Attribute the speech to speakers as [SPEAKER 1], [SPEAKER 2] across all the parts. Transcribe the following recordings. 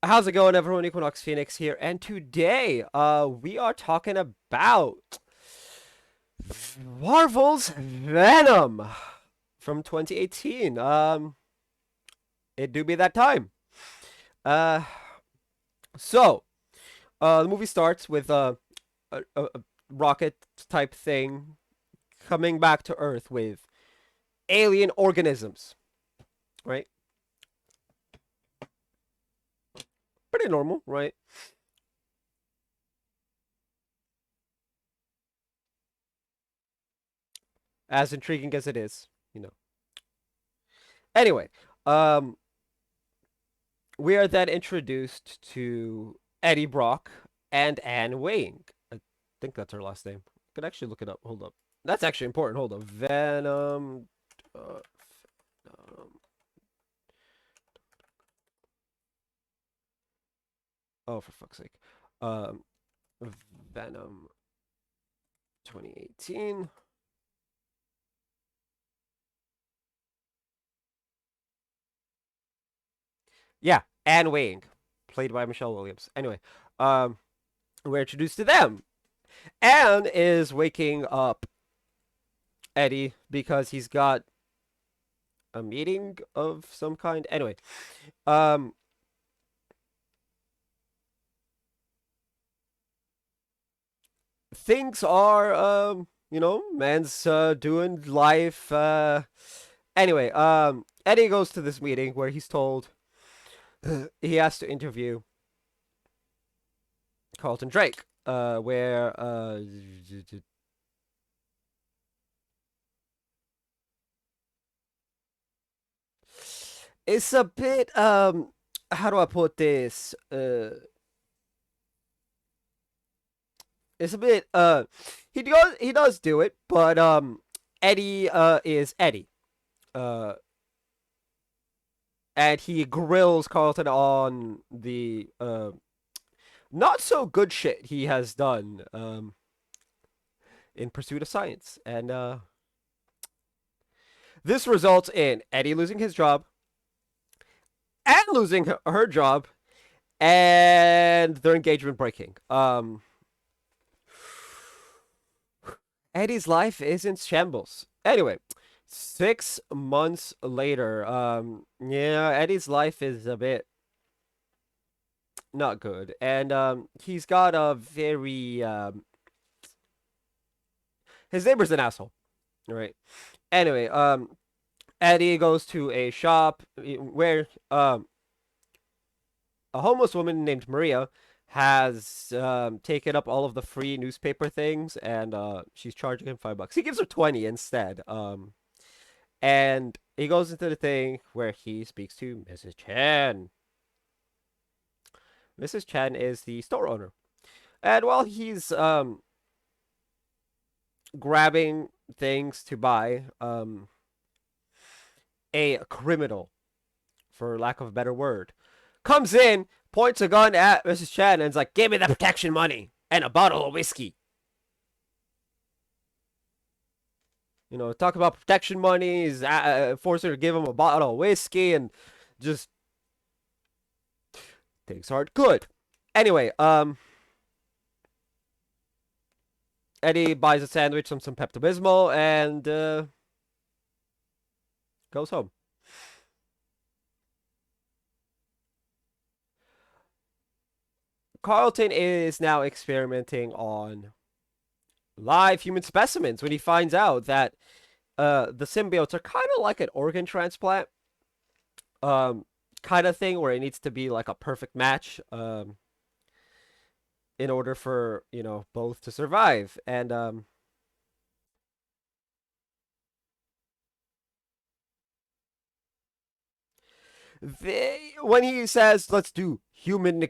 [SPEAKER 1] How's it going, everyone? Equinox Phoenix here, and today, we are talking about Marvel's Venom from 2018. It do be that time. Uh, so, the movie starts with a rocket type thing coming back to Earth with alien organisms, right? Pretty normal, right? As intriguing as it is, you know. Anyway, um, we are then introduced to Eddie Brock and Anne Wing. I think that's her last name. I could actually look it up. Hold up. That's actually important. Hold up. Venom. Uh, um, oh, for fuck's sake. Um, Venom 2018. Yeah, Anne Wing, played by Michelle Williams. Anyway, um, we're introduced to them. Anne is waking up Eddie because he's got a meeting of some kind. Anyway, um, things are man's doing life. Anyway, Eddie goes to this meeting where he's told he has to interview Carlton Drake. Where it's a bit how do I put this? It's a bit he does do it, but Eddie is Eddie. Uh and he grills Carlton on the not so good shit he has done in pursuit of science. And this results in Eddie losing his job and losing her job and their engagement breaking. Eddie's life is in shambles. Anyway, 6 months later, yeah, Eddie's life is a bit not good. And he's got a very his neighbor's an asshole. Right. Anyway, Eddie goes to a shop where a homeless woman named Maria has taken up all of the free newspaper things, and she's charging him $5. He gives her 20 instead. And he goes into the thing where he speaks to Mrs. Chen. Mrs. Chen is the store owner, and while he's grabbing things to buy, a criminal, for lack of a better word, comes in, points a gun at Mrs. Chen, and is like, "Give me the protection money and a bottle of whiskey." Talk about protection money. He's force her to give him a bottle of whiskey, and just things aren't good. Anyway, Eddie buys a sandwich, some Pepto Bismol, and goes home. Carlton is now experimenting on live human specimens when he finds out that the symbiotes are kind of like an organ transplant, um, kind of thing where it needs to be like a perfect match, in order for both to survive. And when he says let's do human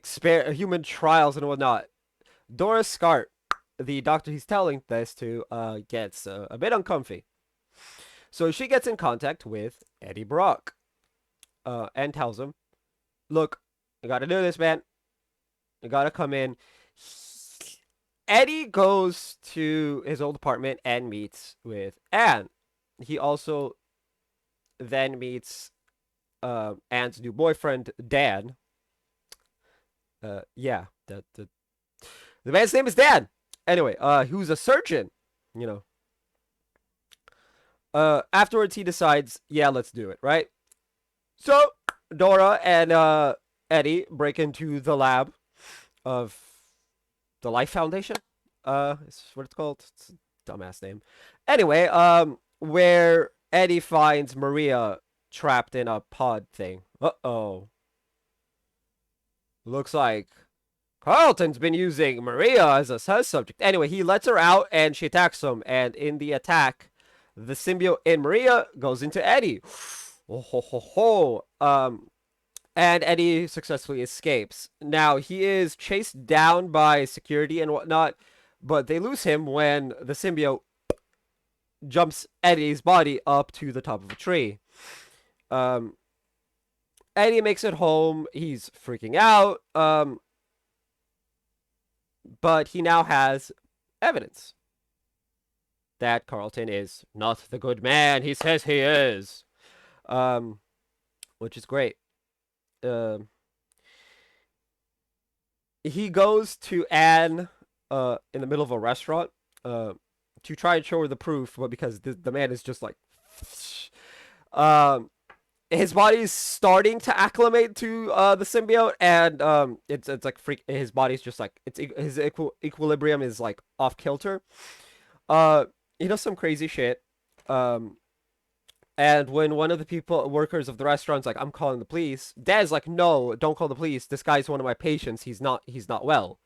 [SPEAKER 1] trials and whatnot, Doris Scart, the doctor he's telling this to, gets a bit uncomfy. So she gets in contact with Eddie Brock, and tells him, "Look, I got to do this, man. I got to come in." Eddie goes to his old apartment and meets with Anne. He also then meets Anne's new boyfriend, Dan. Yeah, the man's name is Dan. Anyway, who's a surgeon, you know. Afterwards he decides, yeah, let's do it, right? So Dora and Eddie break into the lab of the Life Foundation. Is what it's called. It's a dumbass name. Anyway, where Eddie finds Maria trapped in a pod thing. Uh-oh. Looks like Carlton's been using Maria as a test subject. Anyway, he lets her out and she attacks him. And in the attack, the symbiote in Maria goes into Eddie. Oh ho ho ho. And Eddie successfully escapes. Now he is chased down by security and whatnot, but they lose him when the symbiote jumps Eddie's body up to the top of a tree. Um, Eddie makes it home. He's freaking out. But he now has evidence that Carlton is not the good man he says he is, um, which is great. Um, he goes to Anne in the middle of a restaurant uh, to try and show her the proof, but because the man is just like, um, his body is starting to acclimate to the symbiote, and it's like freak. His body's just like his equilibrium is like off kilter. Uh, he does some crazy shit. Um, and when one of the people workers of the restaurant's like, "I'm calling the police," Dad's like, "No, don't call the police. This guy's one of my patients. He's not well."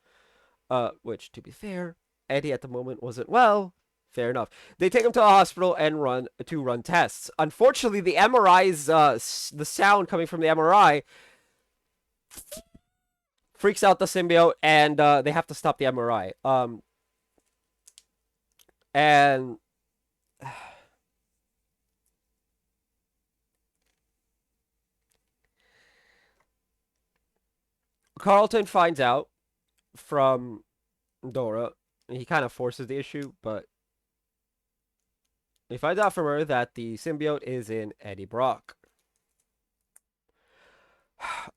[SPEAKER 1] Which to be fair, Eddie at the moment wasn't well. Fair enough. They take him to a hospital and run tests. Unfortunately, the MRI's the sound coming from the MRI freaks out the symbiote, and they have to stop the MRI. And Carlton finds out from Dora. He kind of forces the issue, but he finds out from her that the symbiote is in Eddie Brock.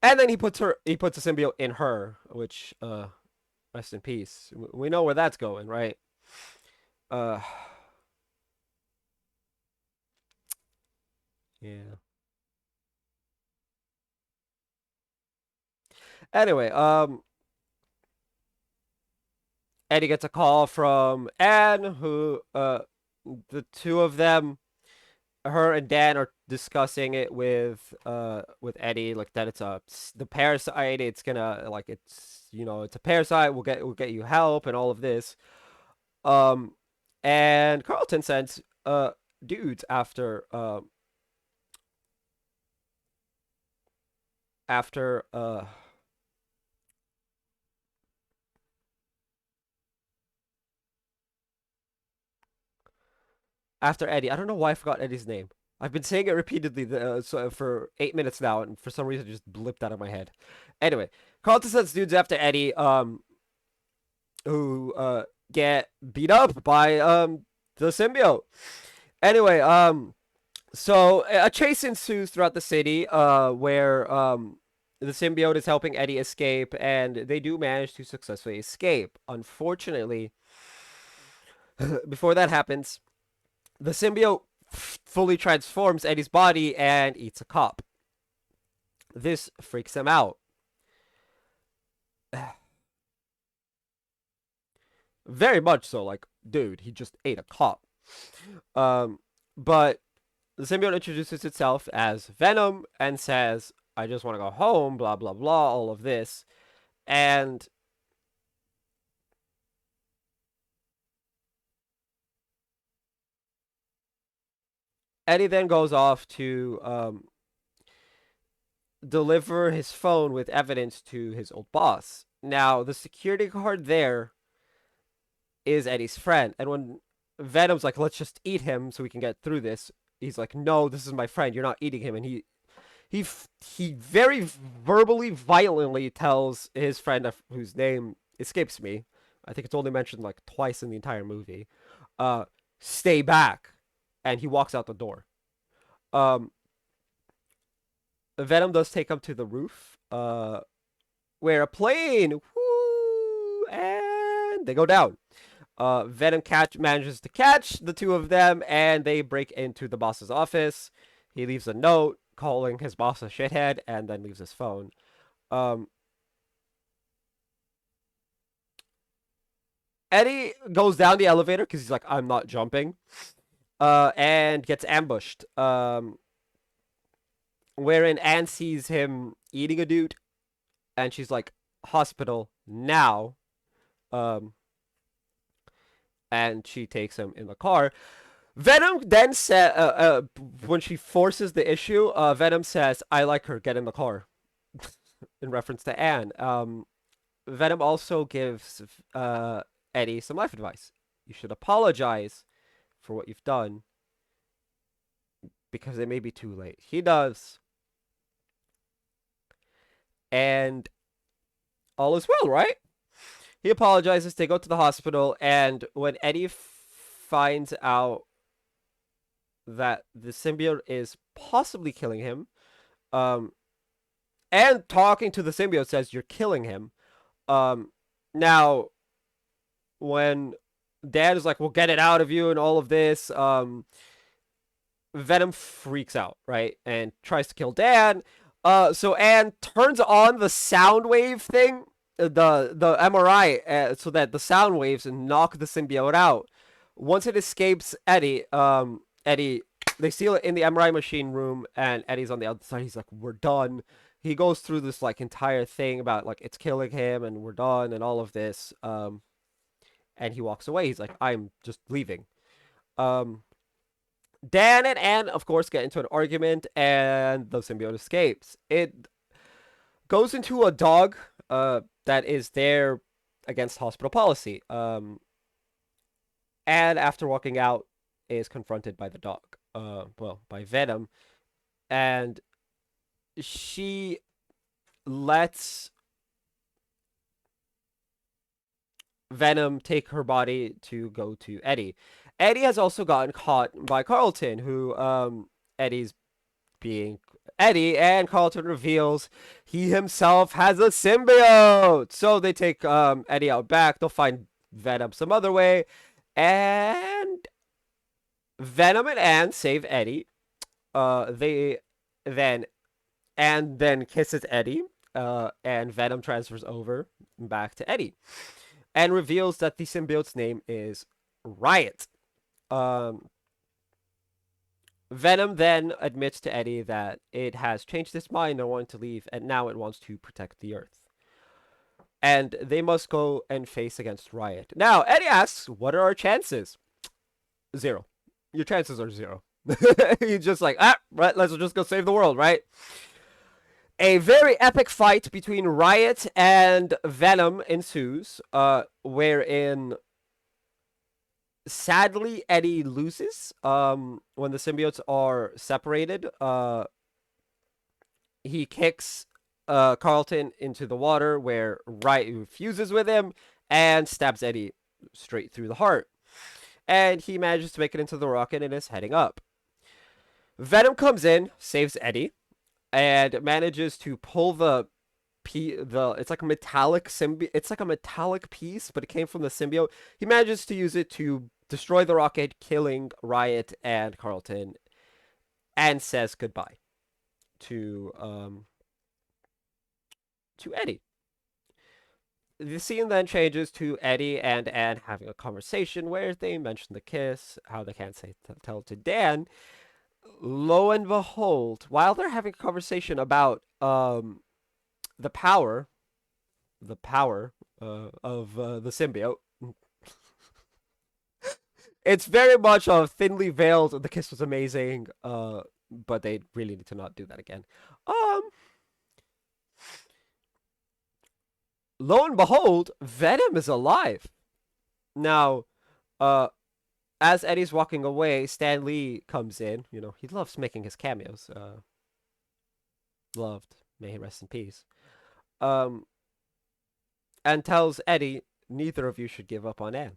[SPEAKER 1] And then he puts a symbiote in her, which rest in peace. We know where that's going, right? Uh yeah. Anyway, Eddie gets a call from Anne, who the two of them, her and Dan, are discussing it with Eddie, like that it's the parasite. It's gonna like it's it's a parasite. We'll get you help and all of this. Um, and Carlton sends dudes after after Eddie. I don't know why I forgot Eddie's name. I've been saying it repeatedly for 8 minutes now, and for some reason it just blipped out of my head. Anyway, Carlton sends dudes after Eddie, who get beat up by the symbiote. Anyway, so a chase ensues throughout the city, where the symbiote is helping Eddie escape, and they do manage to successfully escape. Unfortunately, before that happens, the symbiote fully transforms Eddie's body and eats a cop. This freaks him out. Very much so. Like, dude, he just ate a cop. But the symbiote introduces itself as Venom and says, I just want to go home, blah, blah, blah, all of this. And Eddie then goes off to deliver his phone with evidence to his old boss. Now, the security guard there is Eddie's friend. And when Venom's like, let's just eat him so we can get through this, he's like, no, this is my friend. You're not eating him. And he he very verbally, violently tells his friend, whose name escapes me. I think it's only mentioned like twice in the entire movie. Uh, stay back, and he walks out the door. Um, Venom does take him to the roof. where a plane, whoo, and they go down. Venom manages to catch the two of them, and they break into the boss's office. He leaves a note calling his boss a shithead, and then leaves his phone. Um, Eddie goes down the elevator because he's like, I'm not jumping, and gets ambushed. Wherein Anne sees him eating a dude, and she's like, hospital now. Um, and she takes him in the car. Venom then said, when she forces the issue, Venom says, I like her, get in the car, in reference to Anne. Venom also gives Eddie some life advice. You should apologize for what you've done because it may be too late. He does. And all is well, right? He apologizes. They go to the hospital. And when Eddie finds out that the symbiote is possibly killing him, um, and talking to the symbiote says, you're killing him. Now, when Dad is like, we'll get it out of you and all of this, Venom freaks out, right? And tries to kill Dan. So Anne turns on the sound wave thing, the MRI, so that the sound waves knock the symbiote out. Once it escapes Eddie, Eddie, they seal it in the MRI machine room, and Eddie's on the outside. He's like, we're done. He goes through this like entire thing about like it's killing him and we're done and all of this. And he walks away. He's like, I'm just leaving. Um, Dan and Anne, of course, get into an argument, and the symbiote escapes. It goes into a dog that is there against hospital policy. And after walking out, is confronted by the dog. Well, by Venom, and she lets Venom take her body to go to Eddie. Eddie has also gotten caught by Carlton, who Eddie's being Eddie, and Carlton reveals he himself has a symbiote. So they take Eddie out back. They'll find Venom some other way, and Venom and Anne save Eddie. They then and then kisses Eddie. And Venom transfers over back to Eddie, and reveals that the symbiote's name is Riot. Um, Venom then admits to Eddie that it has changed its mind and wanted to leave, and now it wants to protect the Earth. And they must go and face against Riot. Now, Eddie asks, what are our chances? Zero. Your chances are zero. You're just like, right, let's just go save the world, right? A very epic fight between Riot and Venom ensues, wherein sadly Eddie loses. When the symbiotes are separated, he kicks Carlton into the water, where Riot fuses with him and stabs Eddie straight through the heart. And he manages to make it into the rocket and is heading up. Venom comes in, saves Eddie, and manages to pull the it's like a metallic symbiote. It's like a metallic piece, but it came from the symbiote. He manages to use it to destroy the rocket, killing Riot and Carlton, and says goodbye to Eddie. The scene then changes to Eddie and Anne having a conversation where they mention the kiss, how they can't tell to Dan. Lo and behold, while they're having a conversation about the power, of the symbiote, it's very much a thinly veiled. The kiss was amazing, but they really need to not do that again. Lo and behold, Venom is alive. Now, as Eddie's walking away, Stan Lee comes in. You know, he loves making his cameos. Loved. May he rest in peace. And tells Eddie, neither of you should give up on Anne.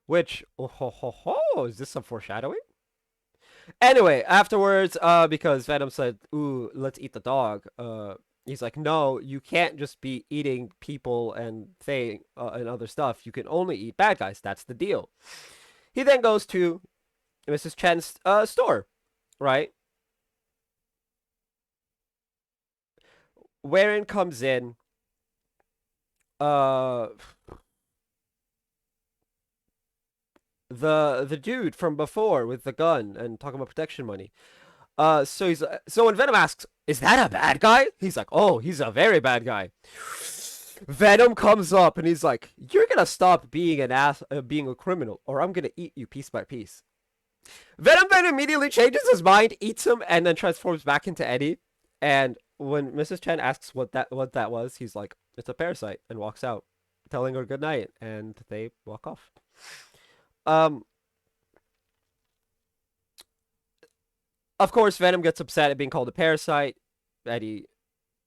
[SPEAKER 1] Which, is this some foreshadowing? Anyway, afterwards, because Venom said, ooh, let's eat the dog, He's like, no, you can't just be eating people and other stuff. You can only eat bad guys. That's the deal. He then goes to Mrs. Chen's store, right? Wherein comes in uh the dude from before with the gun and talking about protection money. So when Venom asks, "Is that a bad guy?" He's like, "Oh, he's a very bad guy." Venom comes up and he's like, "You're gonna stop being being a criminal, or I'm gonna eat you piece by piece." Venom then immediately changes his mind, eats him, and then transforms back into Eddie. And when Mrs. Chen asks what that was, he's like, "It's a parasite," and walks out, telling her good night, and they walk off. Um, of course, Venom gets upset at being called a parasite. Eddie,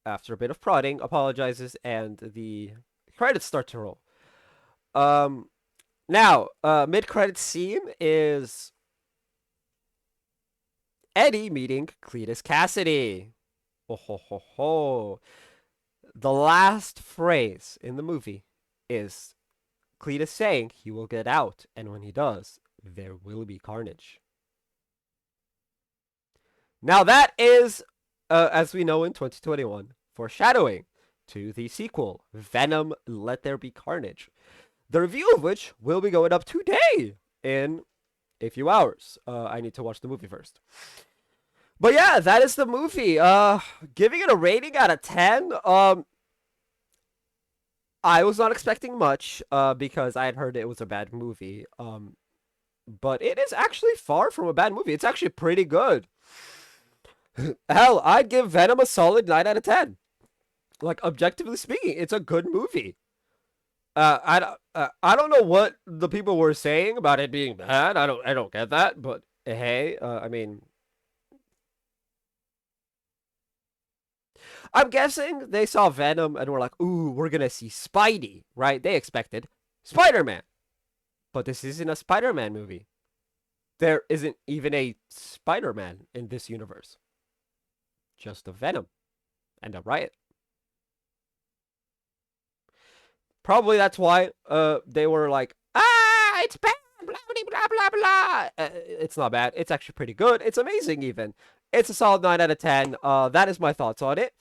[SPEAKER 1] after a bit of prodding, apologizes, and the credits start to roll. Um, Now, mid-credit scene is Eddie meeting Cletus Cassidy. Oh ho ho ho! The last phrase in the movie is Cletus saying he will get out, and when he does, there will be carnage. Now that is, as we know in 2021, foreshadowing to the sequel, Venom: Let There Be Carnage, the review of which will be going up today in a few hours. I need to watch the movie first. But yeah, that is the movie. Giving it a rating out of 10. I was not expecting much, because I had heard it was a bad movie. But it is actually far from a bad movie. It's actually pretty good. Hell, I'd give Venom a solid 9 out of 10. Like, objectively speaking, it's a good movie. I don't know what the people were saying about it being bad. I don't get that. But hey, I mean, I'm guessing they saw Venom and were like, "Ooh, we're gonna see Spidey," right? They expected Spider-Man, but this isn't a Spider-Man movie. There isn't even a Spider-Man in this universe. Just a Venom and a Riot. Probably that's why they were like, it's bad, blah blah blah blah blah. It's not bad. It's actually pretty good. It's amazing even. It's a solid 9 out of 10. That is my thoughts on it.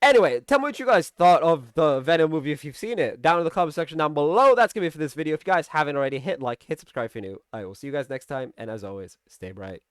[SPEAKER 1] Anyway, tell me what you guys thought of the Venom movie if you've seen it. Down in the comment section down below. That's gonna be it for this video. If you guys haven't already, hit like, hit subscribe if you're new. I will see you guys next time, and as always, stay bright.